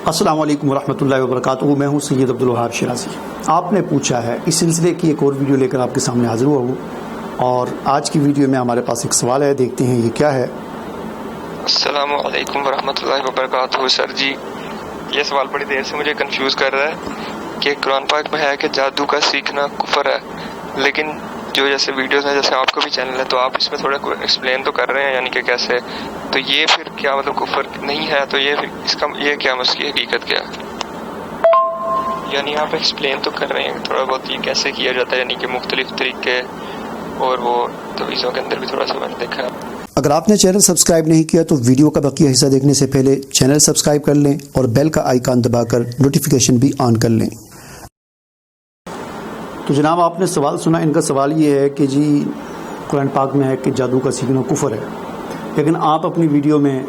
السلام علیکم ورحمۃ اللہ وبرکاتہ. میں ہوں سید عبدالوہاب شیرازی. آپ نے پوچھا ہے اس سلسلے کی ایک اور ویڈیو لے کر آپ کے سامنے حاضر ہوا ہوں، اور آج کی ویڈیو میں ہمارے پاس ایک سوال ہے، دیکھتے ہیں یہ کیا ہے. السلام علیکم ورحمۃ اللہ وبرکاتہ. سر جی، یہ سوال بڑی دیر سے مجھے کنفیوز کر رہا ہے کہ قرآن پاک میں ہے کہ جادو کا سیکھنا کفر ہے، لیکن جو جیسے ویڈیوز ہیں، جیسے آپ کا بھی چینل ہے، تو آپ اس میں تھوڑا ایکسپلین تو کر رہے ہیں، یعنی کہ کیسے، تو یہ پھر کیا مطلب کفر نہیں ہے؟ تو یہ کیا اس کی حقیقت کیا ہے؟ یعنی آپ ایکسپلین تو کر رہے ہیں تھوڑا بہت، یہ کیسے کیا جاتا ہے، یعنی کہ مختلف طریقے اور وہ تویزوں کے اندر بھی تھوڑا سا میں نے دیکھا. اگر آپ نے چینل سبسکرائب نہیں کیا تو ویڈیو کا بقیہ حصہ دیکھنے سے پہلے چینل سبسکرائب کر لیں اور بیل کا آئیکن دبا کر نوٹیفیکیشن بھی آن کر لیں. تو جناب، آپ نے سوال سنا. ان کا سوال یہ ہے کہ جی قرآن پاک میں ہے کہ جادو کا سیکھنا کفر ہے، لیکن آپ اپنی ویڈیو میں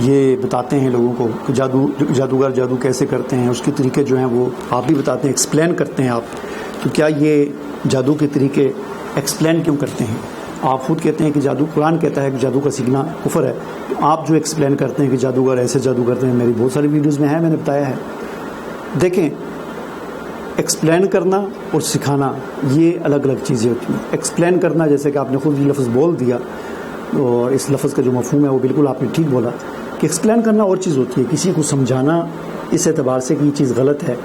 یہ بتاتے ہیں لوگوں کو کہ جادوگر جادو کیسے کرتے ہیں، اس کے طریقے جو ہیں وہ آپ بھی بتاتے ہیں، ایکسپلین کرتے ہیں آپ. تو کیا یہ جادو کے طریقے ایکسپلین کیوں کرتے ہیں؟ آپ خود کہتے ہیں کہ قرآن کہتا ہے کہ جادو کا سیکھنا کفر ہے، تو آپ جو ایکسپلین کرتے ہیں کہ جادوگر ایسے جادو کرتے ہیں، میری بہت ساری ویڈیوز میں ہے، میں نے بتایا ہے. دیکھیں، ایکسپلین کرنا اور سکھانا یہ الگ الگ چیزیں ہوتی ہیں. ایکسپلین کرنا، جیسے کہ آپ نے خود یہ لفظ بول دیا، اور اس لفظ کا جو مفہوم ہے وہ بالکل آپ نے ٹھیک بولا کہ ایکسپلین کرنا اور چیز ہوتی ہے، کسی کو سمجھانا اس اعتبار سے کہ یہ چیز غلط ہے.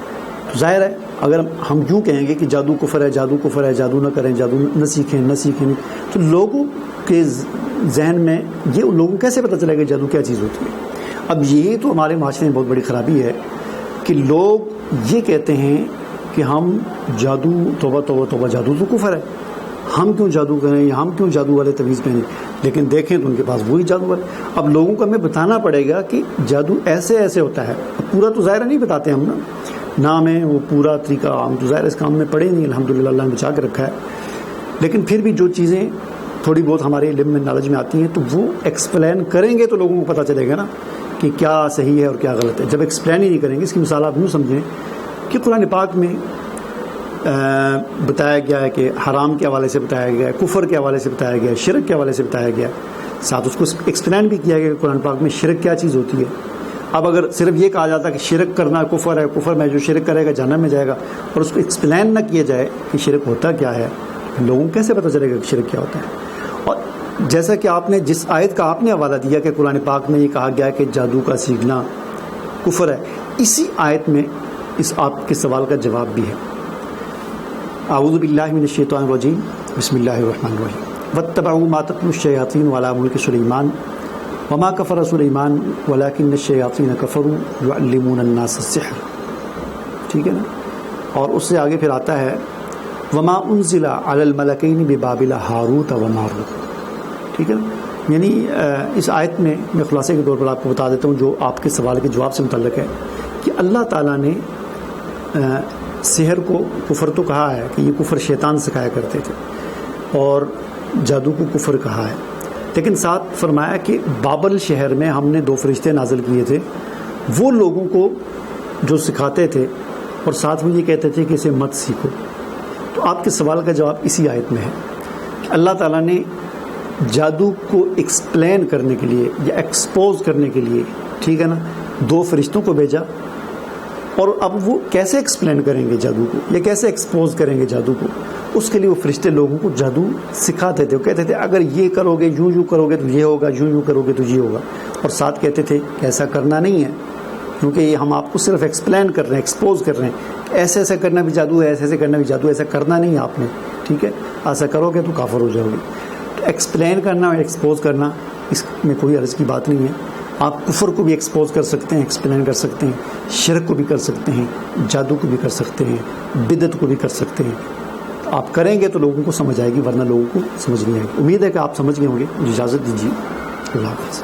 ظاہر ہے اگر ہم یوں کہیں گے کہ جادو کفر ہے، جادو کفر ہے، جادو نہ کریں، جادو نہ سیکھیں، تو لوگوں کے ذہن میں یہ لوگوں کیسے پتہ چلے گا جادو کیا چیز ہوتی ہے؟ اب یہ تو ہمارے معاشرے میں بہت بڑی خرابی ہے کہ لوگ یہ کہتے ہیں کہ ہم جادو، توبہ توبہ توبہ، جادو تو کفر ہے، ہم کیوں جادو کریں یا ہم کیوں جادو والے تویز پہنیں، لیکن دیکھیں تو ان کے پاس وہی جادو ہے. اب لوگوں کو ہمیں بتانا پڑے گا کہ جادو ایسے ایسے ہوتا ہے. پورا تو ظاہر نہیں بتاتے ہم نا ہمیں وہ پورا طریقہ، ہم تو ظاہر اس کام میں پڑے نہیں، الحمدللہ اللہ نے بچا کے رکھا ہے. لیکن پھر بھی جو چیزیں تھوڑی بہت ہمارے علم میں، نالج میں آتی ہیں، تو وہ ایکسپلین کریں گے تو لوگوں کو پتہ چلے گا نا کہ کیا صحیح ہے اور کیا غلط ہے. جب ایکسپلین ہی نہیں کریں گے، اس کی مثال آپ یوں سمجھیں کہ قرآن پاک میں بتایا گیا ہے کہ حرام کے حوالے سے بتایا گیا ہے، کفر کے حوالے سے بتایا گیا ہے، شرک کے حوالے سے بتایا گیا ہے، ساتھ اس کو ایکسپلین بھی کیا گیا کہ قرآن پاک میں شرک کیا چیز ہوتی ہے. اب اگر صرف یہ کہا جاتا کہ شرک کرنا کفر ہے، کفر میں جو شرک کرے گا جہنم میں جائے گا، اور اس کو ایکسپلین نہ کیا جائے کہ شرک ہوتا کیا ہے، لوگوں کو کیسے پتہ چلے گا کہ شرک کیا ہوتا ہے؟ اور جیسا کہ آپ نے جس آیت کا آپ نے حوالہ دیا کہ قرآن پاک میں یہ کہا گیا کہ جادو کا سیکھنا کفر ہے، اسی آیت میں اس آپ کے سوال کا جواب بھی ہے. اعوذ باللہ من الشیطان الرجیم، بسم اللہ الرحمن الرحیم. واتبعوا ما تتلو الشیاطین علی ملک سلیمان وما کفر سلیمان ولکن الشیاطین کفروا یعلمون الناس السحر. ٹھیک ہے نا؟ اور اس سے آگے پھر آتا ہے وما انزل علی الملکین ببابل ہاروت و ماروت. ٹھیک ہے نا؟ یعنی اس آیت میں خلاصے کے طور پر آپ کو بتا دیتا ہوں جو آپ کے سوال کے جواب سے متعلق ہے، کہ اللہ تعالیٰ نے سحر کو کفر تو کہا ہے کہ یہ کفر شیطان سکھایا کرتے تھے، اور جادو کو کفر کہا ہے، لیکن ساتھ فرمایا کہ بابل شہر میں ہم نے 2 فرشتے نازل کیے تھے، وہ لوگوں کو جو سکھاتے تھے، اور ساتھ میں یہ کہتے تھے کہ اسے مت سیکھو. تو آپ کے سوال کا جواب اسی آیت میں ہے کہ اللہ تعالیٰ نے جادو کو ایکسپلین کرنے کے لیے یا ایکسپوز کرنے کے لیے، ٹھیک ہے نا، 2 فرشتوں کو بھیجا. اور اب وہ کیسے ایکسپلین کریں گے جادو کو، یا کیسے ایکسپوز کریں گے جادو کو؟ اس کے لیے وہ فرشتے لوگوں کو جادو سکھاتے تھے. وہ کہتے تھے اگر یہ کرو گے، یوں کرو گے تو یہ ہوگا، یوں کرو گے تو یہ ہوگا. اور ساتھ کہتے تھے کہ ایسا کرنا نہیں ہے، کیونکہ یہ ہم آپ کو صرف ایکسپلین کر رہے ہیں، ایکسپوز کر رہے ہیں، ایسے ایسے کرنا بھی جادو ہے، ایسے ایسے کرنا بھی جادو ہے، ایسا کرنا نہیں ہے آپ نے. ٹھیک ہے، ایسا کرو گے تو کافر ہو جاؤ گے. ایکسپلین کرنا اور ایکسپوز کرنا، اس میں کوئی عرض کی بات نہیں ہے. آپ کفر کو بھی ایکسپوز کر سکتے ہیں، ایکسپلین کر سکتے ہیں، شرک کو بھی کر سکتے ہیں، جادو کو بھی کر سکتے ہیں، بدعت کو بھی کر سکتے ہیں. آپ کریں گے تو لوگوں کو سمجھ آئے گی، ورنہ لوگوں کو سمجھ نہیں آئے گی. امید ہے کہ آپ سمجھ گئے ہوں گے. اجازت دیجیے، اللہ حافظ.